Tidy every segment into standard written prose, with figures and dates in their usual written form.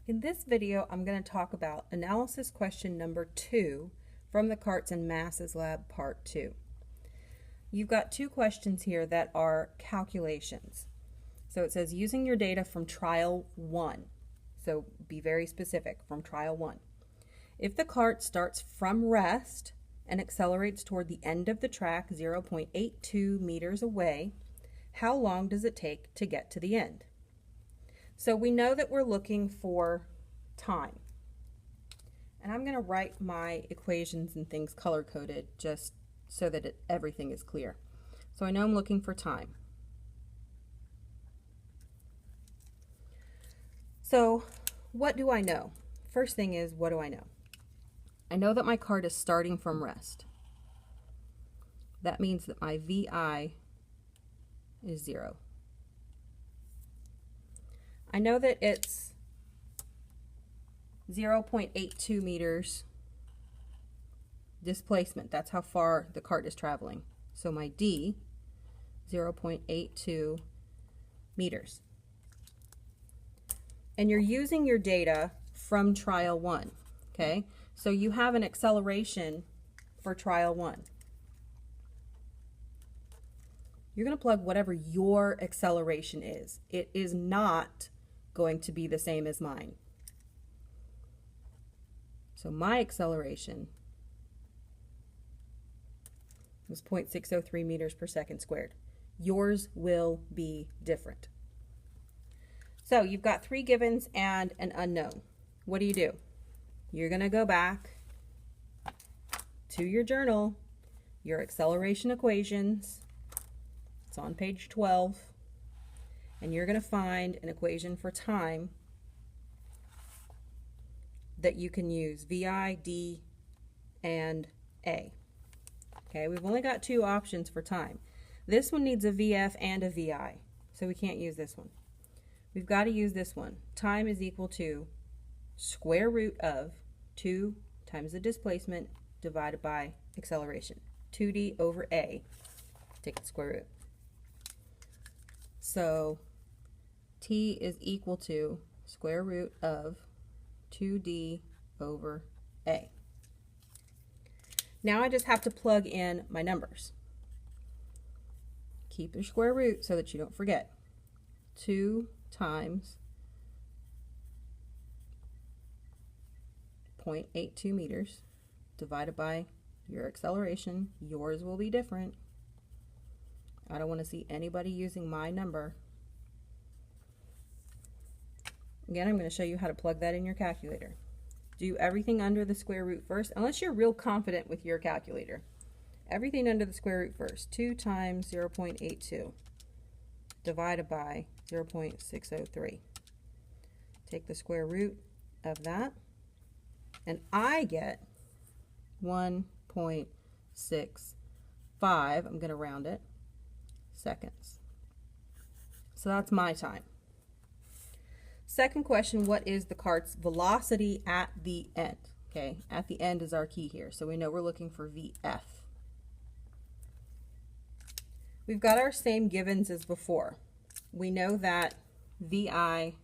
In this video, I'm going to talk about analysis question number 2 from the Carts and Masses Lab Part 2. You've got two questions here that are calculations. So it says using your data from trial 1. So be very specific, from trial 1. If the cart starts from rest and accelerates toward the end of the track 0.82 meters away, how long does it take to get to the end? So we know that we're looking for time. And I'm going to write my equations and things color-coded just so that everything is clear. So I know I'm looking for time. So what do I know? First thing is, what do I know? I know that my cart is starting from rest. That means that my VI is 0. I know that it's 0.82 meters displacement. That's how far the cart is traveling. So my D, 0.82 meters. And you're using your data from trial 1, okay? So you have an acceleration for trial 1. You're going to plug whatever your acceleration is. It is not going to be the same as mine. So my acceleration was 0.603 meters per second squared. Yours will be different. So you've got 3 givens and an unknown. What do? You're going to go back to your journal, your acceleration equations. It's on page 12. And you're going to find an equation for time that you can use, VI, D, and A. Okay, we've only got 2 options for time. This one needs a VF and a VI, so we can't use this one. We've got to use this one. Time is equal to square root of 2 times the displacement divided by acceleration. 2D over A, take the square root. So T is equal to square root of 2D over A. Now I just have to plug in my numbers. Keep your square root so that you don't forget. 2 times 0.82 meters divided by your acceleration. Yours will be different. I don't want to see anybody using my number. Again, I'm going to show you how to plug that in your calculator. Do everything under the square root first, unless you're real confident with your calculator. Everything under the square root first. 2 times 0.82 divided by 0.603. Take the square root of that, and I get 1.65, I'm going to round it, seconds. So that's my time. Second question, what is the cart's velocity at the end? Okay, at the end is our key here. So we know we're looking for VF. We've got our same givens as before. We know that VI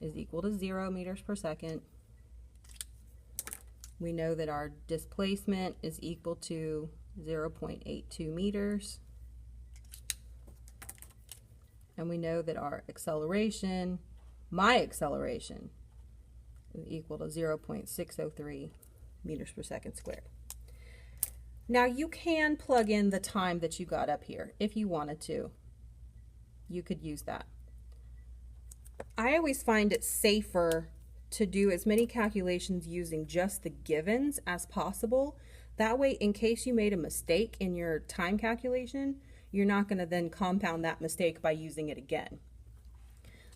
is equal to 0 meters per second. We know that our displacement is equal to 0.82 meters. And we know that our acceleration, my acceleration, is equal to 0.603 meters per second squared. Now you can plug in the time that you got up here if you wanted to. You could use that. I always find it safer to do as many calculations using just the givens as possible. That way, in case you made a mistake in your time calculation, you're not going to then compound that mistake by using it again.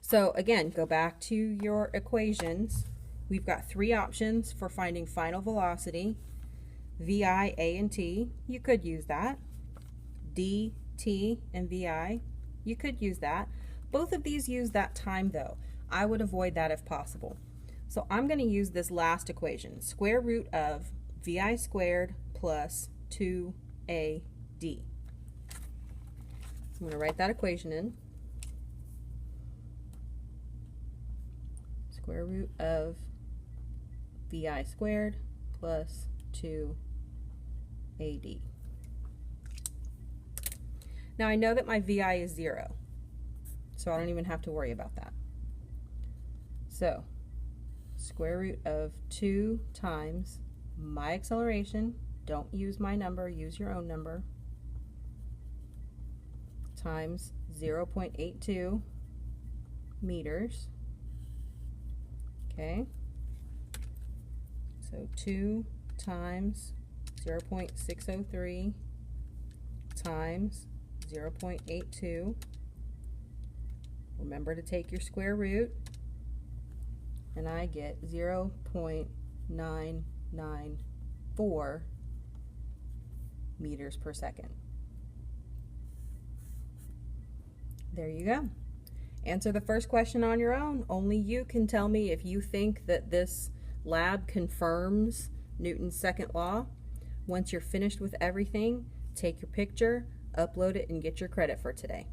So again, go back to your equations. We've got 3 options for finding final velocity. VI, A, and T. You could use that. D, T, and VI. You could use that. Both of these use that time though. I would avoid that if possible. So I'm going to use this last equation. Square root of VI squared plus 2AD. I'm going to write that equation in. square root of VI squared plus 2AD. Now I know that my VI is 0, so I don't even have to worry about that. So square root of 2 times my acceleration, don't use my number, use your own number, times 0.82 meters. Okay, so 2 times 0.603 times 0.82. Remember to take your square root, and I get 0.994 meters per second. There you go. Answer the first question on your own. Only you can tell me if you think that this lab confirms Newton's second law. Once you're finished with everything, take your picture, upload it, and get your credit for today.